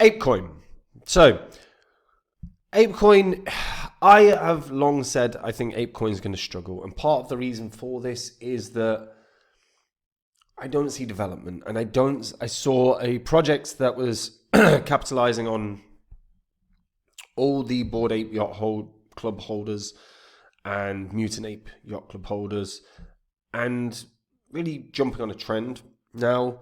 Apecoin. So, Apecoin, I have long said I think Apecoin is going to struggle. And part of the reason for this is that I don't see development. And I saw a project that was capitalizing on all the Bored Ape Club holders and Mutant Ape Yacht Club holders and really jumping on a trend. Now,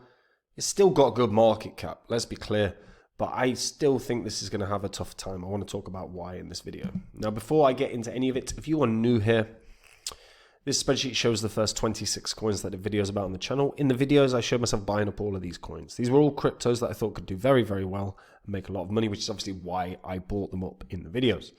it's still got a good market cap, let's be clear, but I still think this is going to have a tough time. I want to talk about why in this video. Now, before I get into any of it, if you are new here, this spreadsheet shows the first 26 coins that I did videos about on the channel. In the videos, I showed myself buying up all of these coins. These were all cryptos that I thought could do very, very well and make a lot of money, which is obviously why I bought them up in the videos.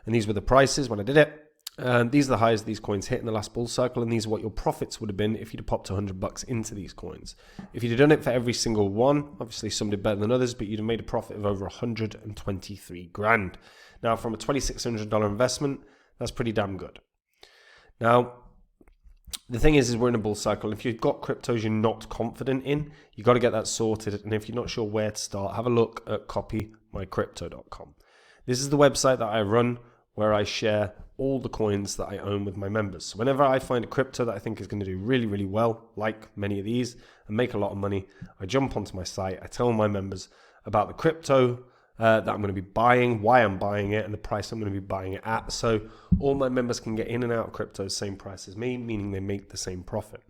And these were the prices when I did it. And these are the highs these coins hit in the last bull cycle, and these are what your profits would have been if you'd have popped $100 into these coins. If you'd have done it for every single one, obviously some did better than others, but you'd have made a profit of over 123 grand. Now, from a $2,600 investment, that's pretty damn good. Now, the thing is we're in a bull cycle. If you've got cryptos you're not confident in, you've got to get that sorted. And if you're not sure where to start, have a look at copymycrypto.com. This is the website that I run where I share all the coins that I own with my members. So whenever I find a crypto that I think is going to do really, really well, like many of these, and make a lot of money, I jump onto my site, I tell my members about the crypto that I'm going to be buying, why I'm buying it, and the price I'm going to be buying it at. So all my members can get in and out of crypto same price as me, meaning they make the same profit.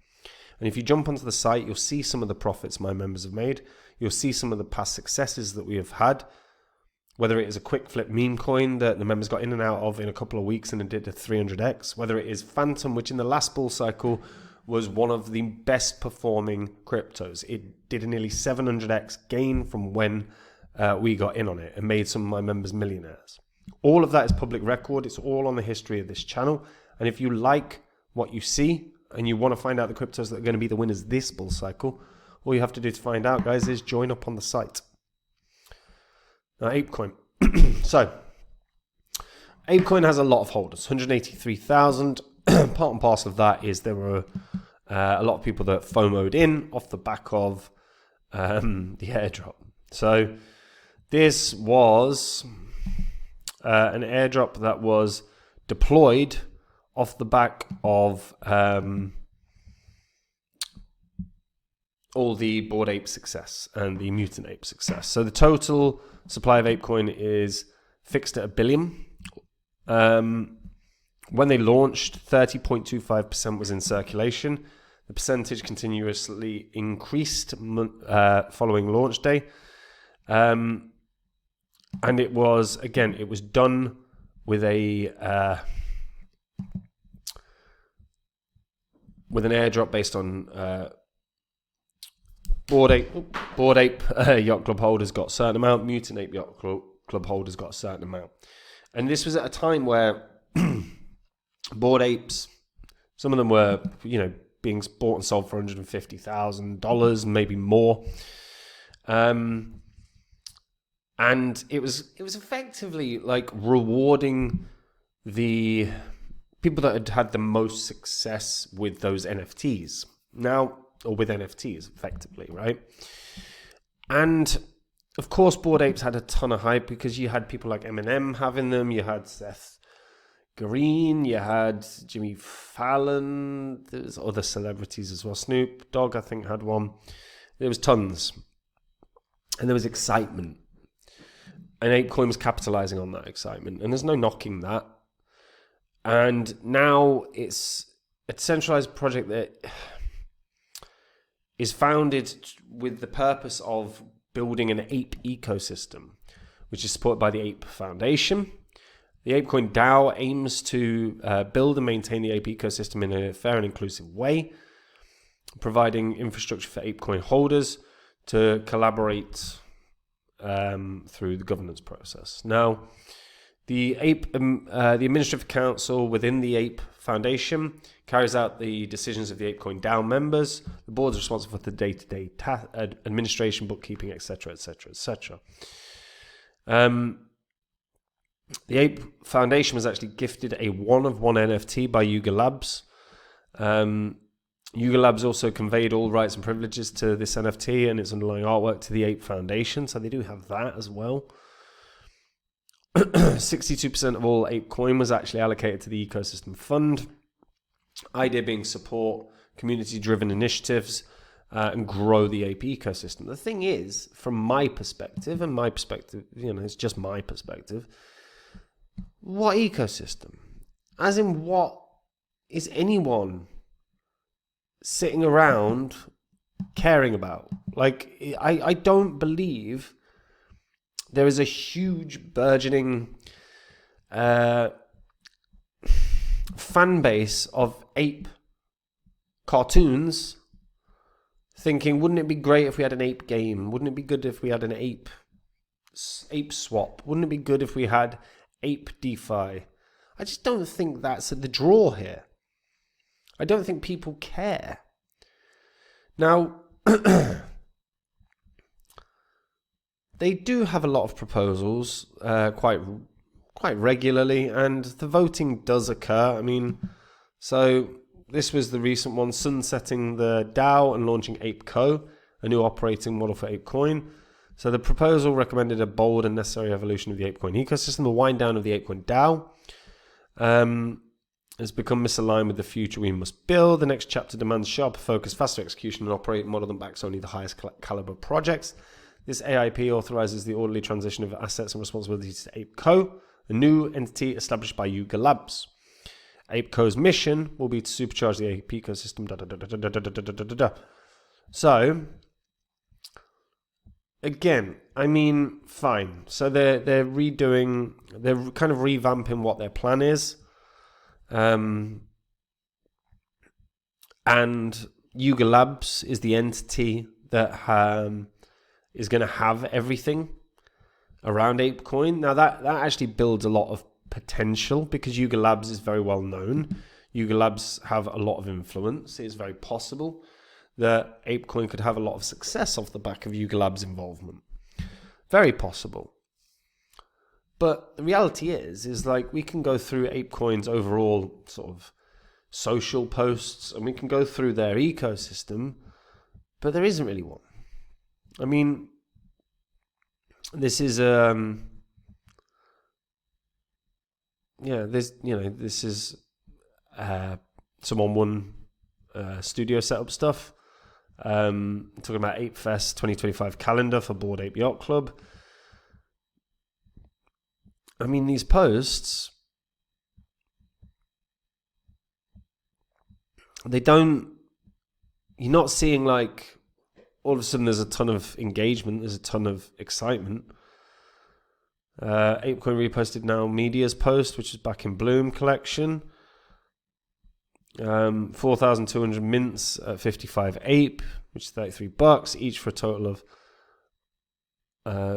And if you jump onto the site, you'll see some of the profits my members have made. You'll see some of the past successes that we have had, whether it is a quick flip meme coin that the members got in and out of in a couple of weeks and it did a 300x, whether it is Phantom, which in the last bull cycle was one of the best performing cryptos. It did a nearly 700x gain from when we got in on it and made some of my members millionaires. All of that is public record. It's all on the history of this channel. And if you like what you see and you want to find out the cryptos that are going to be the winners this bull cycle, all you have to do to find out, guys, is join up on the site. Now, Apecoin. So, Apecoin has a lot of holders, 183,000. Part and parcel of that is there were a lot of people that FOMO'd in off the back of the airdrop. So, this was an airdrop that was deployed off the back of all the Bored Ape success and the Mutant Ape success. So the total supply of Apecoin is fixed at 1 billion. When they launched, 30.25% was in circulation. The percentage continuously increased following launch day. And it was, again, it was done with an airdrop based on Bored Ape Yacht Club holders got a certain amount, Mutant Ape Yacht Club holders got a certain amount. And this was at a time where Bored Apes, some of them were, being bought and sold for $150,000, maybe more. And it was effectively like rewarding the people that had had the most success with those NFTs. Now, or with NFTs, effectively, right? And of course, Bored Apes had a ton of hype because you had people like Eminem having them, you had Seth Green, you had Jimmy Fallon, there's other celebrities as well. Snoop Dogg, I think, had one. There was tons. And there was excitement. And Apecoin was capitalizing on that excitement. And there's no knocking that. And now it's a decentralized project that is founded with the purpose of building an ape ecosystem, which is supported by the Ape Foundation. The Apecoin DAO aims to build and maintain the ape ecosystem in a fair and inclusive way, providing infrastructure for Apecoin holders to collaborate through the governance process. Now, the Administrative Council within the Ape Foundation carries out the decisions of the Apecoin DAO members. The board is responsible for the day-to-day administration, bookkeeping, etc., etc., etc. The Ape Foundation was actually gifted a one-of-one NFT by Yuga Labs. Yuga Labs also conveyed all rights and privileges to this NFT and its underlying artwork to the Ape Foundation, so they do have that as well. 62% of all Apecoin was actually allocated to the ecosystem fund. Idea being support community-driven initiatives and grow the Ape ecosystem. The thing is, from my perspective, and my perspective, it's just my perspective, what ecosystem? As in, what is anyone sitting around caring about? Like, I don't believe there is a huge burgeoning fan base of ape cartoons thinking, wouldn't it be great if we had an ape game? Wouldn't it be good if we had an ape swap? Wouldn't it be good if we had ape DeFi? I just don't think that's at the draw here. I don't think people care. Now, they do have a lot of proposals quite regularly, and the voting does occur. I mean, so this was the recent one, sunsetting the DAO and launching ApeCo, a new operating model for Apecoin. So the proposal recommended a bold and necessary evolution of the Apecoin ecosystem, the wind down of the Apecoin DAO. Has become misaligned with the future we must build. The next chapter demands sharper focus, faster execution, and operating model that backs only the highest caliber projects. This AIP authorizes the orderly transition of assets and responsibilities to ApeCo, a new entity established by Yuga Labs. ApeCo's mission will be to supercharge the APE ecosystem. So, again, I mean, fine. So they're kind of revamping what their plan is. And Yuga Labs is the entity that is going to have everything around Apecoin. Now that actually builds a lot of potential because Yuga Labs is very well known. Yuga Labs have a lot of influence. It's very possible that Apecoin could have a lot of success off the back of Yuga Labs' involvement. Very possible. But the reality is like we can go through Apecoin's overall sort of social posts and we can go through their ecosystem, but there isn't really one. I mean, this is this is someone won studio setup stuff. Talking about Ape Fest 2025 calendar for Bored Ape Yacht Club. I mean, these posts, you're not seeing like, all of a sudden there's a ton of engagement, there's a ton of excitement. Apecoin reposted Now Media's post, which is back in Bloom collection. 4,200 mints at 55 Ape, which is $33, each for a total of,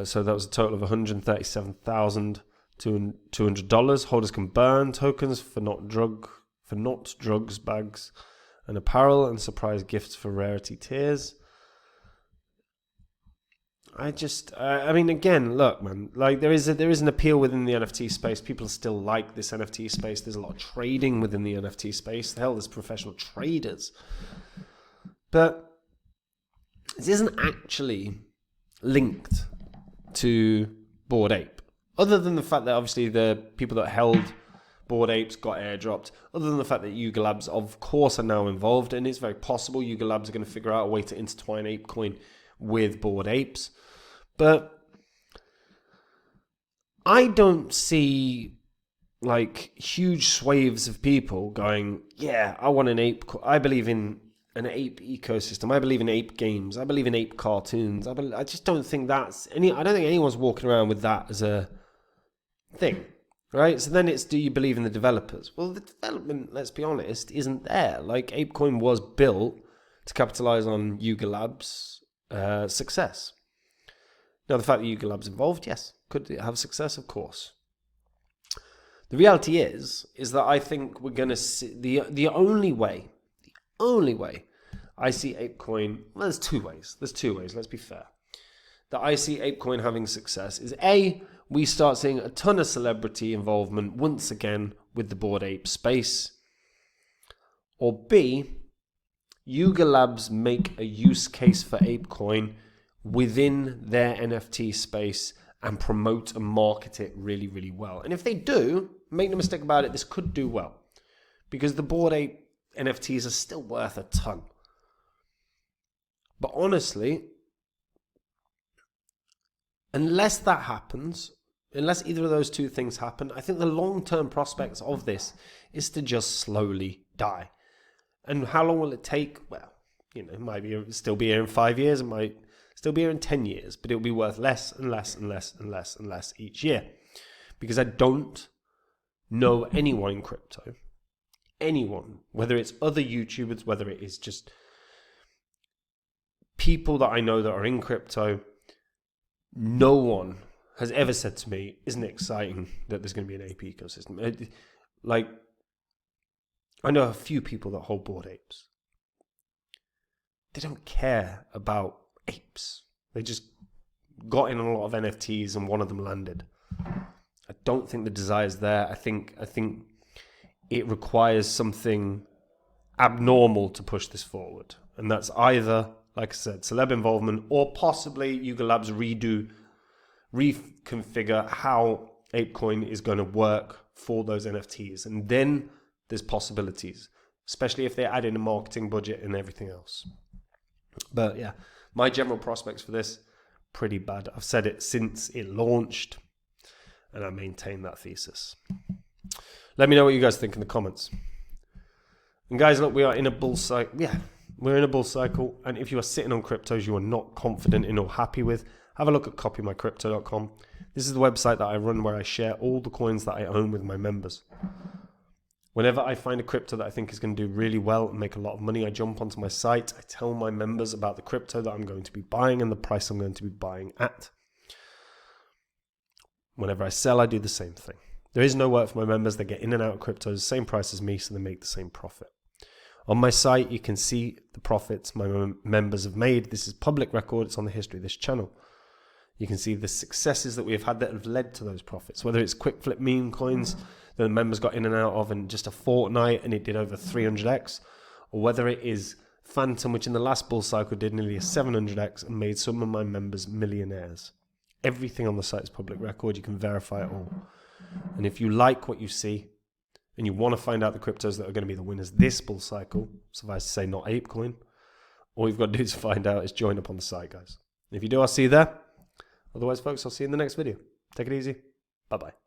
so that was a total of $137,200. Holders can burn tokens for not drugs, bags, and apparel, and surprise gifts for rarity tiers. I mean, again, look, man, like there is an appeal within the NFT space. People still like this NFT space. There's a lot of trading within the NFT space. Hell, there's professional traders. But this isn't actually linked to Bored Ape. Other than the fact that obviously the people that held Bored Apes got airdropped. Other than the fact that Yuga Labs, of course, are now involved. And it's very possible Yuga Labs are going to figure out a way to intertwine Apecoin with Bored Apes. But I don't see like huge swathes of people going, yeah, I want an ape. I believe in an ape ecosystem. I believe in ape games. I believe in ape cartoons. I just don't think I don't think anyone's walking around with that as a thing, right? So then it's, do you believe in the developers? Well, the development, let's be honest, isn't there. Like Apecoin was built to capitalize on Yuga Labs' success. Now, the fact that Yuga Labs involved, yes. Could it have success? Of course. The reality is that I think we're going to see the only way I see Apecoin, well, there's two ways, let's be fair, that I see Apecoin having success is A, we start seeing a ton of celebrity involvement once again with the Bored Ape space, or B, Yuga Labs make a use case for Apecoin within their NFT space and promote and market it really, really well. And if they do, make no mistake about it, this could do well. Because the Bored Ape NFTs are still worth a ton. But honestly, unless that happens, unless either of those two things happen, I think the long-term prospects of this is to just slowly die. And how long will it take? Well, it might still be here in 5 years, it might still be here in 10 years, but it'll be worth less and less and less and less and less each year. Because I don't know anyone in crypto, anyone, whether it's other YouTubers, whether it is just people that I know that are in crypto, no one has ever said to me, isn't it exciting that there's going to be an APE ecosystem? Like, I know a few people that hold Bored Apes. They don't care about apes. They just got in a lot of NFTs and one of them landed. I don't think the desire's there. I think it requires something abnormal to push this forward. And that's either, like I said, celeb involvement, or possibly Yuga Labs reconfigure how Apecoin is going to work for those NFTs. And then there's possibilities, especially if they add in a marketing budget and everything else. But yeah, my general prospects for this, pretty bad. I've said it since it launched, and I maintain that thesis. Let me know what you guys think in the comments. And guys, look, we are in a bull cycle. Yeah, we're in a bull cycle. And if you are sitting on cryptos you are not confident in or happy with, have a look at copymycrypto.com. This is the website that I run where I share all the coins that I own with my members. Whenever I find a crypto that I think is going to do really well and make a lot of money, I jump onto my site. I tell my members about the crypto that I'm going to be buying and the price I'm going to be buying at. Whenever I sell, I do the same thing. There is no work for my members. They get in and out of cryptos, the same price as me, so they make the same profit. On my site, you can see the profits my members have made. This is public record. It's on the history of this channel. You can see the successes that we have had that have led to those profits, whether it's quick flip meme coins that the members got in and out of in just a fortnight and it did over 300x, or whether it is Phantom, which in the last bull cycle did nearly a 700x and made some of my members millionaires. Everything on the site is public record. You can verify it all. And if you like what you see and you want to find out the cryptos that are going to be the winners this bull cycle, suffice to say not Apecoin, all you've got to do to find out is join up on the site, guys. If you do, I'll see you there. Otherwise, folks, I'll see you in the next video. Take it easy. Bye-bye.